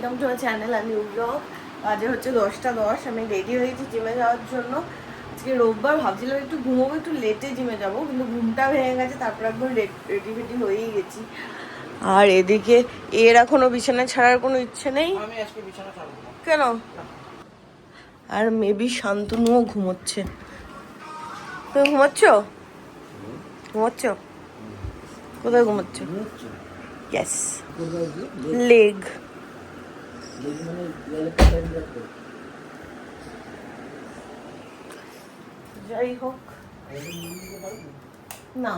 Welcome to my channel আর new blog. আজকে হচ্ছে 10:10, আমি রেডি হয়েছি জিমে যাওয়ার জন্য। আজকে রোববার, ভাবছিলাম একটু ঘুমোবো, একটু লেটে জিমে যাবো, কিন্তু ঘুমটা ভেঙে গেছে। তারপর একবার রেডি ফেডি হয়েই গেছি। আর এদিকে এর এখনো বিছানা ছাড়ার কোনো ইচ্ছে নেই। আমি আজকে বিছানা ছাড়বো না। কেন? আর মেবি শান্তনুও ঘুমোচ্ছে। তুমি ঘুমাচ্ছ? ঘুমাচ্ছ? কোথায় ঘুমাচ্ছ? Yes, leg. যাই হোক, না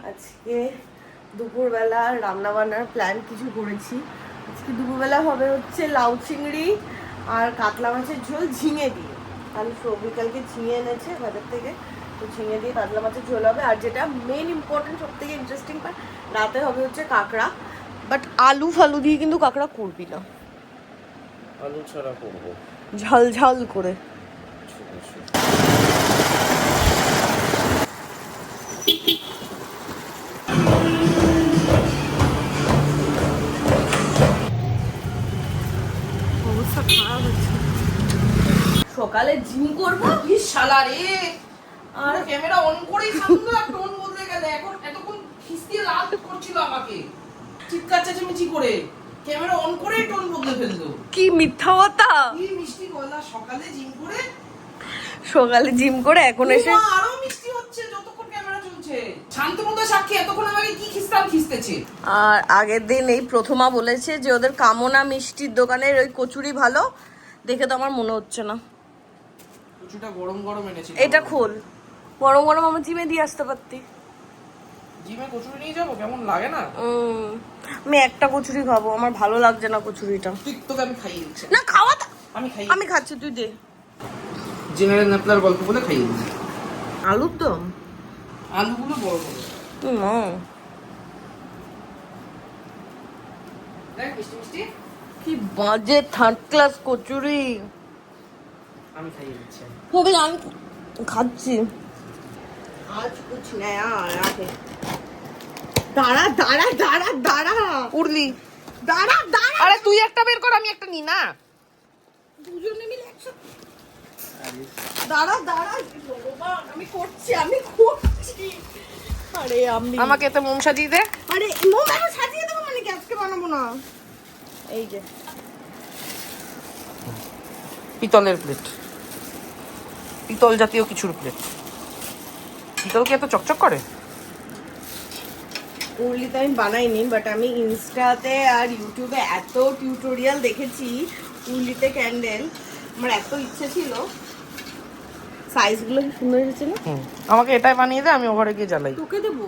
আজকে দুপুরবেলা রান্না বান্নার প্ল্যান কিছু করেছি। আজকে দুপুরবেলা হবে হচ্ছে লাউ চিংড়ি আর কাতলা মাছের ঝোল ঝিঙে দিয়ে। কাল বিকালকে ঝিঙে এনেছে বাজার থেকে, তো ঝিঙে দিয়ে কাতলা মাছের ঝোল হবে। আর যেটা মেন ইম্পর্টেন্ট, সব থেকে ইন্টারেস্টিং পার্ট, রাতে হবে হচ্ছে কাঁকড়া। বাট আলু ফালু দিয়ে কিন্তু কাঁকড়া করবি না, আলু ছাড়া করবো, ঝাল ঝাল করে। অবস্থা খারাপ হচ্ছে। সকালে জিম করবো, কি শালা রে! আর ক্যামেরা অন করেই সামনে টোন বদলে গেল। এখন এতক্ষণ খিস্তি লাল করছিল আমাকে, চিৎকার চেঁচামেচি করে ক্যামেরা অন করেই টোন বদলে ফেললো। কি মিথ্যা কথা! কি মিষ্টি গলা! সকালে জিম করে, সকালে জিম করে এখন এসে আরো মিষ্টি হচ্ছে যতক্ষণ ক্যামেরা চলছে। শান্তনুদা সাক্ষী, এতক্ষণ আমাকে কি খিস্তেছে। আর আগের দিন এই প্রথমা বলেছে যে ওদের কামনা মিষ্টির দোকানের ওই কচুরি ভালো, দেখে তো আমার মনে হচ্ছে না। কচুটা গরম গরম এনেছি। এটা খোল, গরম গরম আমার জিমে দিয়ে আসতে পারতি। জিমে কচুরি নিয়ে যাবো, কেমন লাগে না? আমি একটা কচুরি খাবো, আমার ভালো লাগছে না কচুরিটা। তোকে আমি খাইয়ে দিচ্ছি। না খাওয়া, আমি খাচ্ছি, তুই দে। জেনারেল ন্যাপলার গল্প বলে খাইয়ে দিচ্ছি। আলুর দম, আলুগুলো বড় বড়। দেখ মিষ্টি মিষ্টি। কি বাজে থার্ড ক্লাস কচুরি। আমি খাইয়ে দিচ্ছি। হবে, আমি খাচ্ছি। আজ কুছ নয়া আয়া হে। দাঁড়া দাঁড়া দাঁড়া দাঁড়া, উড়লি। দাঁড়া দাঁড়া। আরে তুই একটা বের কর, আমি একটা নি না। দুজনে মিলে একসাথে। দাঁড়া দাঁড়া, ভগবান, আমি করছি। আরে আমি আমাকে এত মোম সাজিয়ে দে। আরে মোম আমি সাজিয়ে দেবো, মানে কি আজকে বানাবো না? এই যে পিতলের প্লেট, পিতল জাতীয় কিছুর প্লেট। পিতল কি এত চকচক করে? উর্লিতে আমি বানাইনি, বাট আমি ইনস্টাতে আর ইউটিউবে এত টিউটোরিয়াল দেখেছি উর্লিতে ক্যান্ডেল। আমার এত ইচ্ছে ছিল। সাইজগুলো কি সুন্দর এসেছে না? আমাকে এটাই বানিয়ে দে, আমি ওভারে গিয়ে জ্বালাই। তোকে দেবো?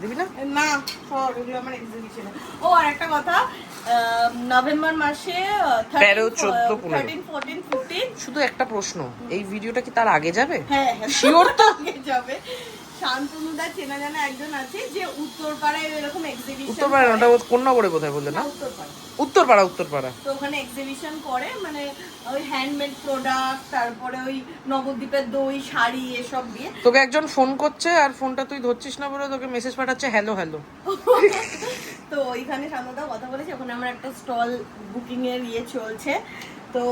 দিবি না? না, সব এগুলো আমার এক্সিবিশনে। ও আর একটা কথা, নভেম্বর মাসে 13, 14, 15 13, 14, 15। শুধু একটা প্রশ্ন, এই ভিডিওটা কি তার আগে যাবে? হ্যাঁ শিওর তো? আগে যাবে। শান্তনুদা চেনা জানা একজন আছে যে উত্তরপাড়ায় এরকম এক্সিবিশন। উত্তরপাড়া? ওটা কোন নগরে বোধহয় বললে না? উত্তরপাড়া। তো ওখানে এক্সিবিশন করে, মানে ওই হ্যান্ডমেড প্রোডাক্ট, তারপরে ওই নবদ্বীপের দই, শাড়ি, এসব দিয়ে। তোকে একজন ফোন করছে আর ফোনটা তুই ধরছিস না বলে তোকে মেসেজ পাঠাচ্ছে হ্যালো হ্যালো। তো ওইখানে শান্তনুদা কথা বলেছে, ওখানে আমার একটা স্টল বুকিং এর চলছে। তো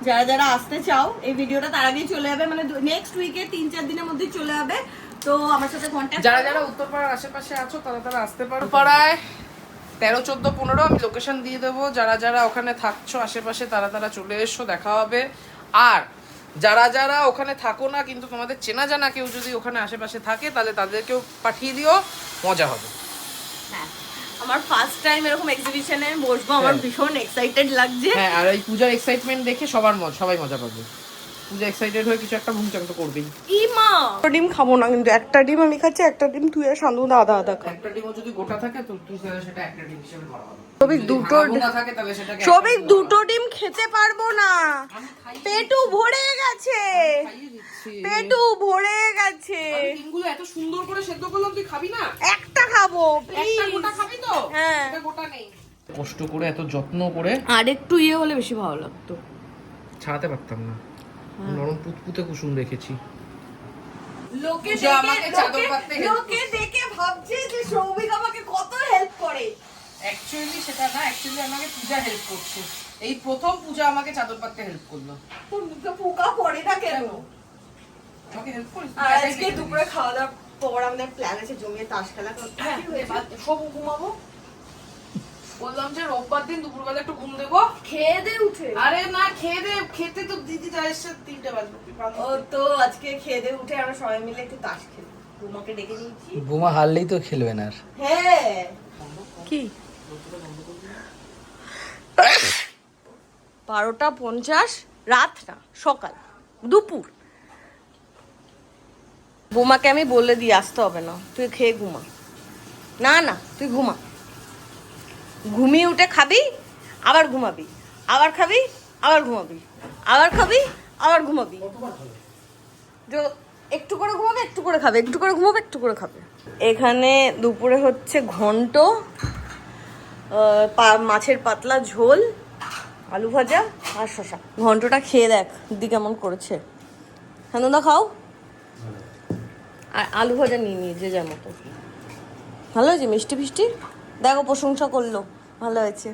যারা যারা আসতে চাও, এই ভিডিওটা তার আগেই চলে যাবে, মানে নেক্সট উইকে 3-4 দিনের মধ্যেই চলে যাবে। তো আমার সাথে কন্ট্যাক্ট, যারা যারা উত্তরপাড়ার আশেপাশে আছো তারা আসতে পারো। পাড়ায় 13, 14, 15 আমি লোকেশন দিয়ে দেবো। যারা যারা ওখানে থাকছো আশেপাশে তারা চলে এসো, দেখা হবে। আর যারা যারা ওখানে থাকো না, কিন্তু তোমাদের চেনা জানা কেউ যদি ওখানে আশেপাশে থাকে, তাহলে তাদেরকেও পাঠিয়ে দিও, মজা হবে। হ্যাঁ, আমার ফার্স্ট টাইম এরকম এক্সিবিশনে বসবো, আমার ভীষণ এক্সাইটেড লাগছে। হ্যাঁ, আর এই পূজার এক্সাইটমেন্ট দেখে সবাই মজা পাবে। পূজা এক্সাইটেড হয়ে কিছু একটা ভুংচাং তো করবেই। ইমা, ডিম খাবো না, কিন্তু একটা ডিম আমি খাচ্ছি, একটা ডিম তুই আর শান্তনুদা আধা আধা খা। একটা ডিমও যদি গোটা থাকে তো তুই সেটা একটা ডিম হিসেবে ধরা হবে। সবিক দুটো থাকে তাহলে সেটাকে সবিক দুটো ডিম খেতে পারবো না, পেটু ভরে গেছে, পেটু ভরে গেছে। ডিমগুলো এত সুন্দর করে সেদ্ধ করলাম, তুই খাবি না? একটা খাবো একটা প্লিজ। গোটা খাবি তো? হ্যাঁ, এটা গোটা নেই। কষ্ট করে এত যত্ন করে আর একটু হলে বেশি ভালো লাগতো। ছাড়াতে পারতাম না, নরম পুতপুতে কুসুম রেখেছি। লোকে আমাকে চাদর পাততে দেখে ভাবছে যে সৌভিক আমাকে কত হেল্প করে। অ্যাকচুয়ালি সেটা না, অ্যাকচুয়ালি আমাকে পূজা হেল্প করছে। এই প্রথম পূজা আমাকে চাদর পাততে হেল্প করলো। তোর মুখে পোকা পড়ে না কেন? আমাকে হেল্প করিস? আর আজকে দুপুরে খাওয়া দাওয়ার পর আমাদের প্ল্যান আছে জমিয়ে তাস খেলা করতে। সব ঘুমাবো বললাম যে রোববার দিন দুপুরবেলা একটু ঘুম দেবো, খেয়ে দে উঠে। আরে না খেয়ে দে, খেতে তো দিদি যা এসছে 3টে বাজবে। ও তো আজকে খেয়ে দে উঠে আমরা সবাই মিলে একটু তাস খেলবো। তোমাকে ডেকে নিয়েছি। বোমা হারলেই তো খেলবে না আর। হ্যাঁ কি 12:50 রাত না সকাল দুপুর। বোমাকে আমি বলে দিয়ে আসতে হবে না, তুই খেয়ে ঘুমা। না না তুই ঘুমা, ঘুমিয়ে উঠে খাবি আবার ঘুমাবি, আবার খাবি আবার ঘুমাবি, আবার খাবি আবার ঘুমাবি। একটু করে ঘুমাবে, একটু করে খাবে, একটু করে ঘুমাবে, একটু করে খাবে। এখানে দুপুরে হচ্ছে ঘন্ট, মাছের পাতলা ঝোল, আলু ভাজা আর শশা। ঘন্টটা খেয়ে দেখ দিদি কেমন করেছে। হ্যাঁ খাও। আর আলু ভাজা নিয়ে নিয়ে যে যার মতো। ভালো হয়েছে, মিষ্টি ফিষ্টি দেখো, প্রশংসা করলো, ভালো হয়েছে।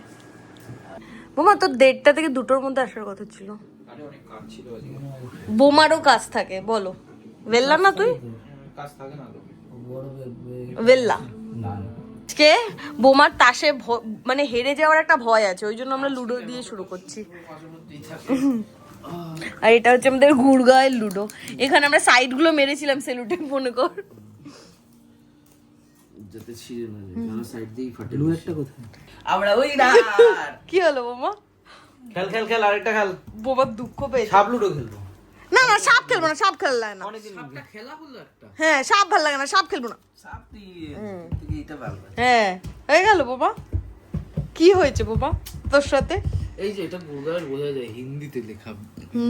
বোমা তোর 1:30 থেকে 2টোর মধ্যে আসার কথা ছিল। বোমারও কাজ থাকে বলো, বেললা না তুই? বেললা আজকে বোমার তাসে মানে হেরে যাওয়ার একটা ভয় আছে, ওই জন্য আমরা লুডো দিয়ে শুরু করছি। আর এটা হচ্ছে আমাদের গুড়গাঁয়ের লুডো। এখানে আমরা সাইড গুলো মেরেছিলাম সেলুটে, মনে কর। যাতে ছিঁড়ে না যায়, কারণ সাইড দিয়েই ফাটে। লু একটা কোথায়? আমরা ওই না কি হলো বোমা? খেল খেল খেল, আরেকটা খেল। বোমার দুঃখ পেয়েছে। সাপ লুডো খেলবো। না না সাপ খেলবো না, সাপ খেলা লাগে না। সাপটা খেলা হলো একটা। হ্যাঁ সাপ ভালো লাগে না, সাপ খেলবো না। সাপ তুই এটা ভালো। হ্যাঁ হয়ে গেল বোমা। কি হয়েছে বোমা তোর সাথে? এই যে এটা গুগলের বোঝা যায়, হিন্দিতে লেখা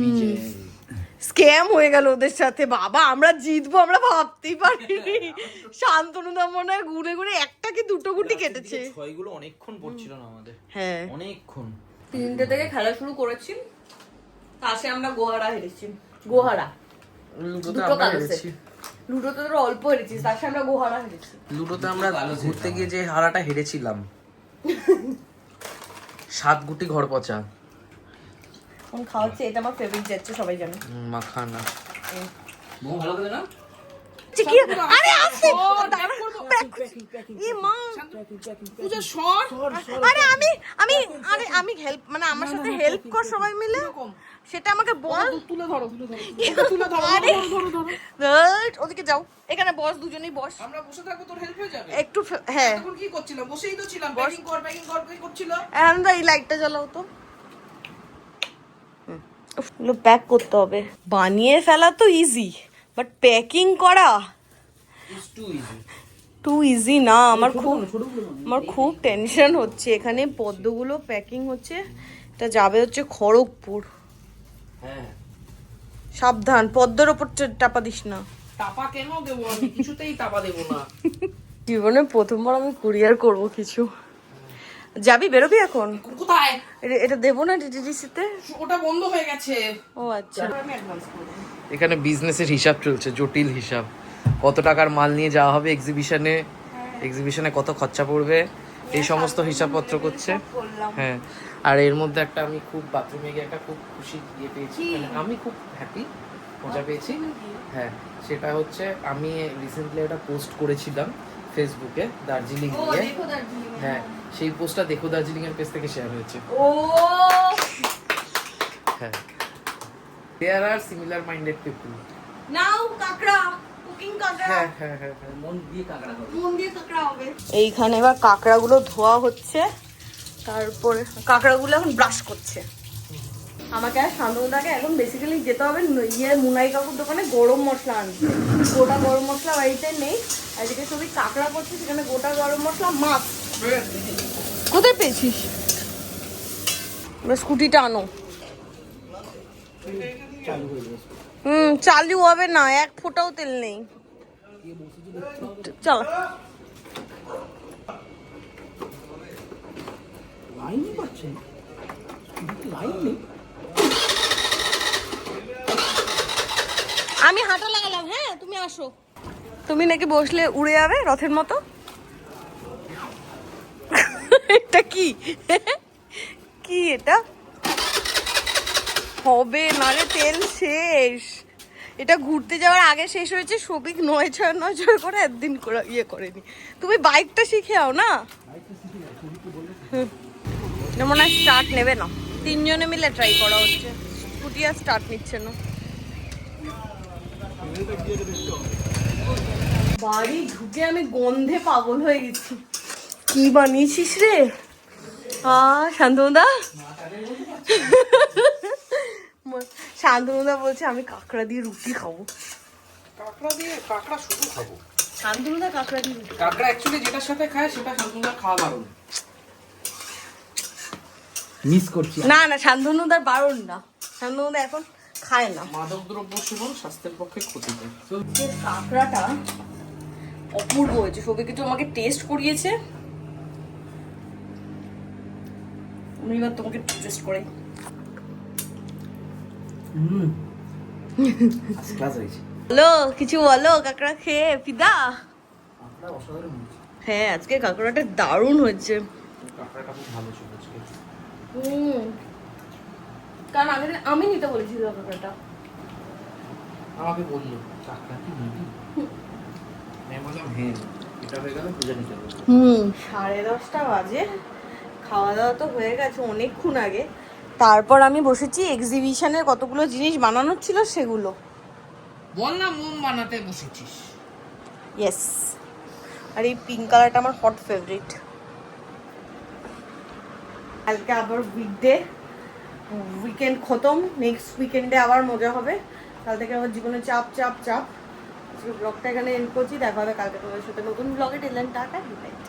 বিজয়। স্ক্যাম হয়ে গেল ওদের সাথে। বাবা আমরা জিতবো আমরা ভাবতেই পারিনি। শান্তনু দা মনে হয় ঘুরে ঘুরে একটা কি দুটো গুটি কেটেছে। ছয়গুলো অনেকক্ষণ পড়ছিল না আমাদের। হ্যাঁ অনেকক্ষণ। 3টে থেকে খেলা শুরু করেছি, তাসে আমরা গোহারা হেরেছি। গোহারা লুডোতে দুটো আমরা কালো হেরেছি। লুডোতে তোরা অল্প হেরেছিস, তাসে আমরা গোহারা হেরেছি। লুডোতে আমরা ঘুরতে গিয়ে যে হারাটা হেরেছিলাম 7 গুটি ঘর পচা। কোন খাওয়াচ্ছে, এটা আমার ফেভারিট যাচ্ছে সবাই জানে। মাখানা বহু ভালো করে না? কি আরে আসছে ই মা পূজা সর। আরে আমি হেল্প মানে আমার সাথে হেল্প কর সবাই মিলে, সেটা আমাকে বল। তুলে ধরো তুলে ধরো। ওদিকে যাও, এখানে বস, দুজনেই বস। আমরা বসে থাকবো, তোর হেল্প হয়ে যাবে একটু হ্যাঁ এখন কি করছিলাম? বসেই তো ছিলাম, প্যাকিং কর কি করছিল? এখন এই লাইটটা জ্বালাও তো। এগুলো প্যাক করতে হবে। বানিয়ে ফেলা তো ইজি, বাট প্যাকিং করা it's too easy. Too easy না। আমার খুব টেনশন হচ্ছে। এখানে পদ্মগুলো প্যাকিং হচ্ছে, এটা যাবে হচ্ছে খড়গপুর। হ্যাঁ সাবধান, পদ্মের ওপর টাপা দিস না। টাপা কেন দেবো? আমি কিছুতেই টাপা দেবো না। জীবনে প্রথমবার আমি কুরিয়ার করব কিছু। যাবি, বেরোবি এখন? কোথায়? এটা দেবো না ডিটিডিসিতে? ওটা বন্ধ হয়ে গেছে। ও আচ্ছা। আমি অ্যাডভান্স করব। এখানে বিজনেসের হিসাব চলছে, জটিল হিসাব। কত টাকার মাল নিয়ে যাওয়া হবে এক্সিবিশনে কত খরচা পড়বে, এই সমস্ত হিসাবপত্র করছে। হ্যাঁ, আর এর মধ্যে একটা আমি খুব বাথরুমে গিয়ে একটা খুব খুশি ইয়ে পেয়েছি, মানে আমি খুব হ্যাপি, মজা পেয়েছি। হ্যাঁ, সেটা হচ্ছে আমি রিসেন্টলি একটা পোস্ট করেছিলাম ফেসবুকে দার্জিলিং নিয়ে। হ্যাঁ, সেই পোস্টটা দেখো দার্জিলিং এর পেজ থেকে শেয়ার হয়েছে। ও হ্যাঁ, দেয়ার আর সিমিলার মাইন্ডেড পিপল। নাও কাকড়া, কুকিং কাকড়া। হ্যাঁ হ্যাঁ হ্যাঁ, মন দিয়ে কাকড়া হবে। মন দিয়ে কাকড়া হবে। এইখানে এবার কাকড়াগুলো ধোয়া হচ্ছে, তারপরে কাকড়াগুলো এখন ব্রাশ করছে। আমাকে আর শান্তনুদাকে এখন বেসিক্যালি যেতে হবে মুনাই কাকুর দোকানে গরম মশলা আনতে। গোটা গরম মশলা বাড়িতে নেই, আর যেটা সবই কাকড়া করছে সেখানে গোটা গরম মশলা মাছ কোথায় পেয়েছিস? স্কুটিটা আনো। চালু হবে না, এক ফোঁটাও তেল নেই। চল আমি হাঁটা লাগালাম। হ্যাঁ তুমি আসো। তুমি নাকি বসলে উড়ে যাবে রথের মতো। এটা কি কি এটা হবে না রে, তেল শেষ। এটা ঘুরতে যাওয়ার আগে শেষ হয়েছে, সবিক 9-6 করে একদিন করে ইয়ে করেনি। তুমি বাইকটা শিখে আও না। এটা মনে হয় স্টার্ট নেবে না, 3 জনে মিলে ট্রাই করা হচ্ছে, স্কুটি আর স্টার্ট নিচ্ছে না। বাড়ি ঢুকে আমি গন্ধে পাগল হয়ে গেছি। কি বানিয়েছিস রে? শান্তনুদা শান্তনুদা বলছে আমি কাঁকড়া দিয়ে রুটি খাবো। কাঁকড়া শুধু খাবো। শান্তনুদা কাঁকড়া দিয়ে রুটি, কাঁকড়া অ্যাকচুয়ালি যেটার সাথে খায় সেটা শান্তনুদার খাওয়া বারণ। মিস করছি। না না শান্তনুদার বারণ না, শান্তনুদা এখন খায় না। মাদকদ্রব্য সেবন স্বাস্থ্যের পক্ষে ক্ষতিকর। কাঁকড়াটা অপূর্ব হয়েছে, সবিকে তো আমাকে টেস্ট করিয়েছে, আমি এবার তোমাকে টেস্ট করাই। ক্লাস হয়েছে। বলো কিছু বলো কাঁকড়া খেয়ে ফিদা। আপনারা অসাধারণ হয়েছে। হ্যাঁ আজকে কাঁকড়াটা দারুণ হয়েছে। কাঁকড়াটা খুব ভালো ছিল আজকে। কারণ আগের দিন আমি নিতে বলেছিলাম কাঁকড়াটা। আমাকে বললো কাঁকড়া কি নিবি? আমি বললাম হ্যাঁ, এটা হয়ে গেলে বুঝে নিতে হবে। 10:30 বাজে, খাওয়া দাওয়া তো হয়ে গেছে অনেকক্ষণ আগে। তারপর আমি বসেছি এক্সিবিশনের কতগুলো জিনিস বানানোর ছিল সেগুলো। বললাম মোম বানাতে বসেছিস। ইয়েস, আর এই পিঙ্ক কালারটা আমার হট ফেভারিট। কালকে আবার উইকডে, উইকেন্ড খতম, নেক্সট উইকেন্ডে আবার মজা হবে। কাল থেকে আমার জীবনে চাপ চাপ চাপ। আজকে ব্লগটা এখানে এন্ড করছি, দেখা হবে কালকে তোমাদের সাথে নতুন ব্লগে। টেলেন টাটা, গুড নাইট।